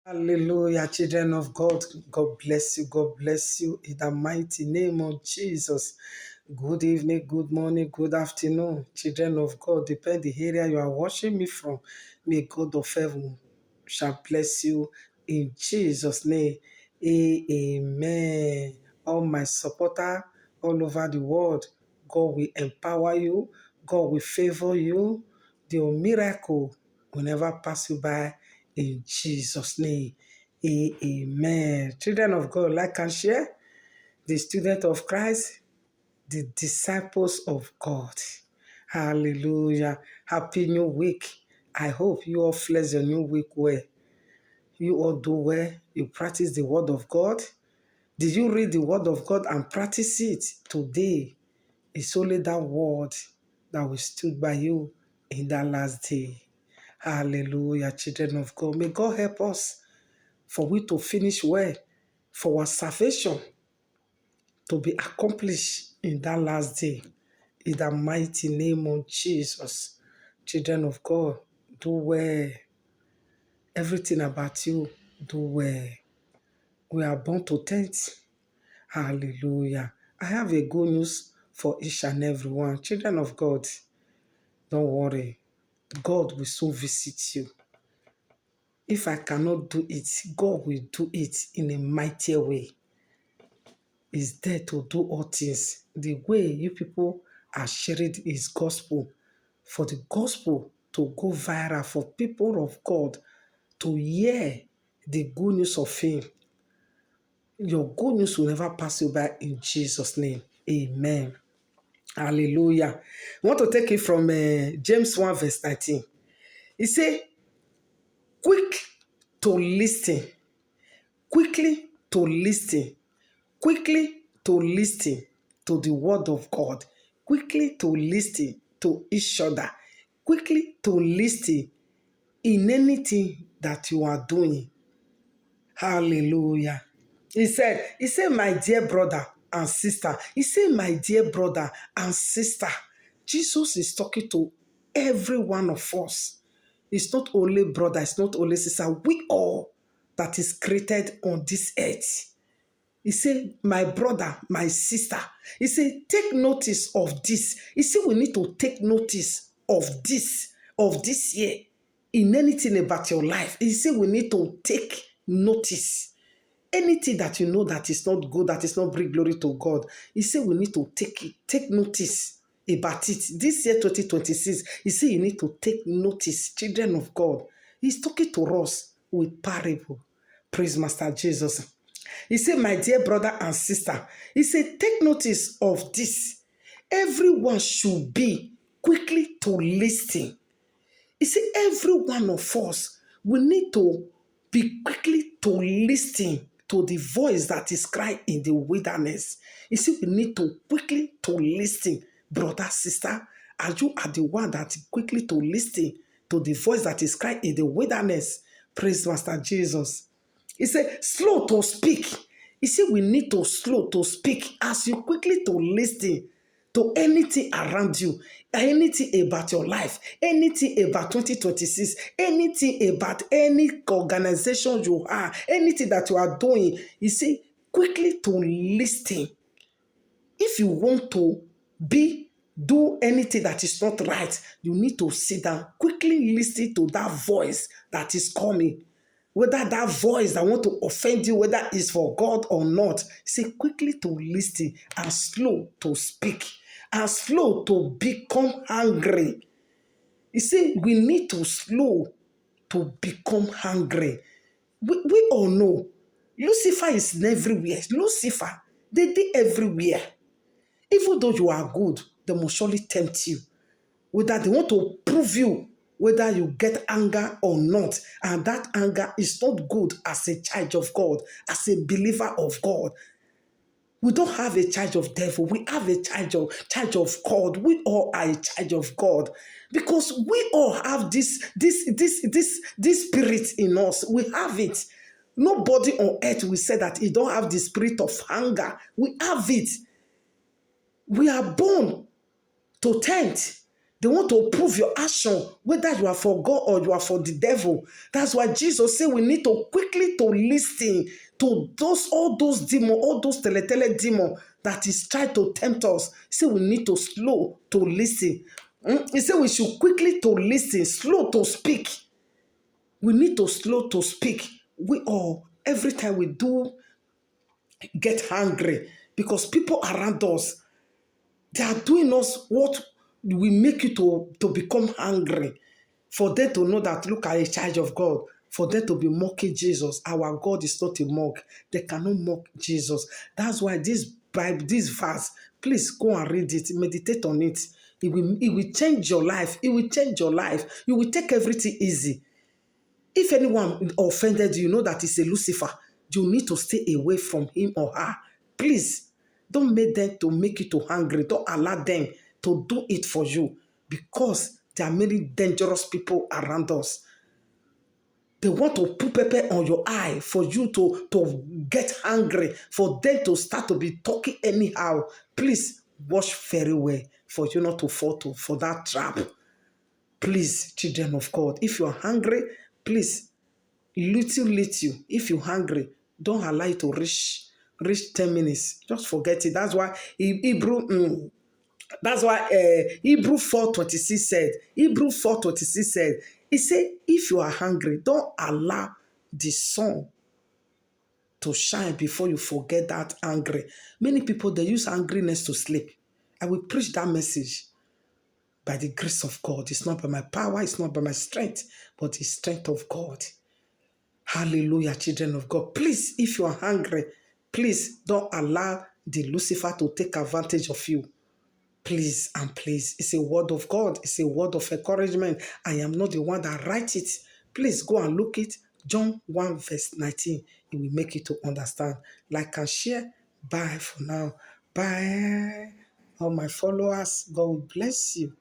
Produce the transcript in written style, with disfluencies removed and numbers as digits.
Hallelujah, children of God. God bless you. God bless you in the mighty name of Jesus. Good evening, good morning, good afternoon, children of God. Depend the area you are watching me from. May God of heaven shall bless you in Jesus' name. Amen. All my supporter all over the world, God will empower you. God will favor you. The miracle will never pass you by in Jesus' name. Amen. Children of God, like and share. The student of Christ, the disciples of God. Hallelujah. Happy new week. I hope you all flex your new week well. You all do well. You practice the word of God. Did you read the word of God and practice it today? It's only that word that will stood by you in that last day. Hallelujah, children of God. May God help us for we to finish well, for our salvation to be accomplished in that last day. In the mighty name of Jesus. Children of God, do well. Everything about you, do well. We are born to tent. Hallelujah. I have a good news for each and every one. Children of God, don't worry. God will soon visit you. If I cannot do it, God will do it in a mightier way. Is there to do all things. The way you people are sharing His gospel, for the gospel to go viral, for people of God to hear the good news of Him. Your good news will never pass you by in Jesus' name. Amen. Hallelujah. I want to take it from James 1 verse 19. He said, quick to listen, quickly to listen, quickly to listen to the word of God, quickly to listen to each other, quickly to listen in anything that you are doing. Hallelujah. He said, my dear brother and sister. He said, my dear brother and sister. Jesus is talking to every one of us. It's not only brother, it's not only sister. We all that is created on this earth. He said, my brother, my sister. He said, take notice of this. He said, we need to take notice of this year in anything about your life. He said, we need to take notice. Anything that you know that is not good, that is not bring glory to God, he said we need to take notice about it. This year, 2026, he said you need to take notice, children of God. He's talking to us with parable. Praise Master Jesus. He said, my dear brother and sister, he said, take notice of this. Everyone should be quickly to listen. He said, every one of us, we need to be quickly to listen to the voice that is crying in the wilderness. He said, we need to quickly to listen. Brother, sister, are you the one that quickly to listen to the voice that is crying in the wilderness? Praise Master Jesus. He said, slow to speak. He said, we need to slow to speak as you quickly to listen to anything around you, anything about your life, anything about 2026, anything about any organization you are, anything that you are doing. He said, quickly to listen. If you want to do anything that is not right, you need to sit down, quickly listen to that voice that is coming. Whether that voice that want to offend you, whether it's for God or not, say quickly to listen and slow to speak and slow to become angry. You see, we need to slow to become hungry. We all know Lucifer is everywhere. Lucifer, they everywhere. Even though you are good, they must surely tempt you. Whether they want to prove you whether you get anger or not. And that anger is not good as a child of God, as a believer of God. We don't have a charge of devil. We have a charge of God. We all are a charge of God. Because we all have this spirit in us. We have it. Nobody on earth will say that he don't have the spirit of anger. We have it. We are born to tempt. They want to prove your action, whether you are for God or you are for the devil. That's why Jesus said we need to quickly to listen to all those demons, all those tele demons that is trying to tempt us. He said we need to slow to listen. He said we should quickly to listen, slow to speak. We need to slow to speak. We all, every time we do get angry, because people around us, they are doing us what will make you to become angry. For them to know that, look at a child of God. For them to be mocking Jesus. Our God is not a mock. They cannot mock Jesus. That's why this Bible, this verse, please go and read it. Meditate on it. It will change your life. It will change your life. You will take everything easy. If anyone offended you, know that it's a Lucifer. You need to stay away from him or her. Please, don't make them to make you too hungry. Don't allow them to do it for you, because there are many dangerous people around us. They want to put pepper on your eye for you to get angry, for them to start to be talking anyhow. Please watch very well for you not to fall for that trap. Please, children of God, if you are hungry, please, little, if you're hungry, don't allow it to reach 10 minutes. Just forget it. That's why Hebrew 4:26 said, he said, if you are hungry, don't allow the sun to shine before you forget that angry. Many people, they use angriness to sleep. I will preach that message by the grace of God. It's not by my power, it's not by my strength, but the strength of God. Hallelujah, children of God. Please, if you are hungry, please don't allow the Lucifer to take advantage of you. Please and please. It's a word of God. It's a word of encouragement. I am not the one that writes it. Please go and look it. John 1:19. It will make you to understand. Like and share. Bye for now. Bye. All my followers. God will bless you.